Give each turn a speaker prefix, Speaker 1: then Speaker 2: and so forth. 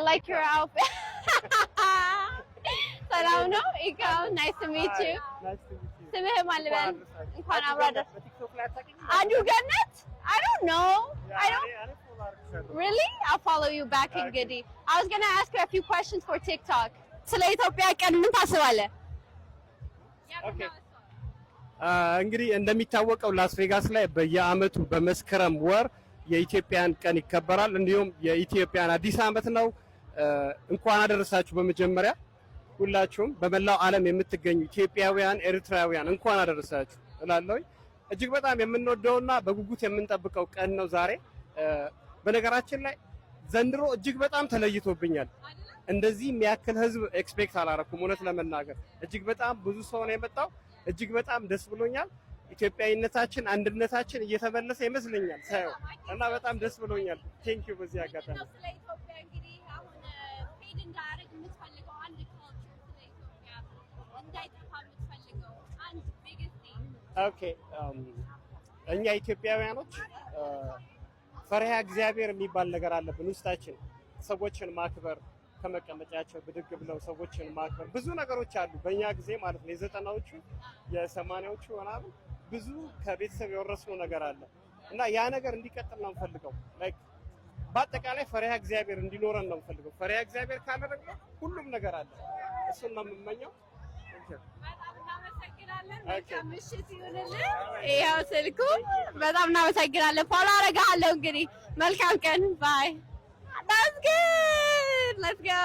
Speaker 1: I like your outfit. ሰላም ነው ኢካው nice to meet you.
Speaker 2: Nice to meet you.
Speaker 1: ስምህ ማን ልበል? እንኳን አብራ ደስ
Speaker 2: በቲክቶክ ላይ አታውቂኝም?
Speaker 1: አዱ ገነት? I don't know. I don't Really? I'll follow you back in Giddy. I was going to ask you a few questions for TikTok. ስለ ኢትዮጵያ ቀን ምን ታስባለህ?
Speaker 2: ኦኬ እንግዲህ እንደሚታወቀው ላስ ቬጋስ ላይ በየአመቱ በመስከረም ወር የኢትዮጵያን ቀን ይከበራል። እንዲሁም የኢትዮጵያን አዲስ አመት ነው። እንኳን አደረሳችሁ። በመጀመሪያ ሁላችሁም በመላው ዓለም የምትገኙ ኢትዮጵያውያን፣ ኤርትራውያን እንኳን አደረሳችሁ እላለሁ። እጅግ በጣም የምንወደውና በጉጉት የምንጠብቀው ቀን ነው ዛሬ። በነገራችን ላይ ዘንድሮ እጅግ በጣም ተለይቶብኛል። እንደዚህ የሚያክል ህዝብ ኤክስፔክት አላረኩም። እውነት ለመናገር እጅግ በጣም ብዙ ሰው ነው የመጣው። እጅግ በጣም ደስ ብሎኛል። ኢትዮጵያዊነታችን፣ አንድነታችን እየተመለሰ ይመስለኛል ሳየው እና በጣም ደስ ብሎኛል። ቴንክ ዩ። በዚህ አጋጣሚ
Speaker 1: ስለ ኢትዮጵያ እንግዲህ አሁን ፌድ እንዳያደርግ የምትፈልገው አንድ ካልቸር ስለ ኢትዮጵያ እንዳይጠፋ የምትፈልገው አንድ ቢግስት ቲንግ።
Speaker 2: ኦኬ እኛ ኢትዮጵያውያኖች ፈሪሃ እግዚአብሔር የሚባል ነገር አለብን ውስጣችን። ሰዎችን ማክበር፣ ከመቀመጫቸው ብድግ ብለው ሰዎችን ማክበር፣ ብዙ ነገሮች አሉ በእኛ ጊዜ ማለት ነው። የ90ዎቹ የ80ዎቹ ምናምን ብዙ ከቤተሰብ የወረስነው ነገር አለ እና ያ ነገር እንዲቀጥል ነው የምፈልገው። ላይክ በአጠቃላይ ፈሪሃ እግዚአብሔር እንዲኖረን ነው የምፈልገው። ፈሪሃ እግዚአብሔር ካለ ደግሞ ሁሉም ነገር አለ። እሱን ነው የምመኘው።
Speaker 1: በጣም እናመሰግናለን። መልካም ምሽት ይሁንልህ። ይኸው ስልኩ። በጣም እናመሰግናለን። ፎሎ አደርግሃለሁ። እንግዲህ መልካም ቀን። ባይ። That's good. Let's go.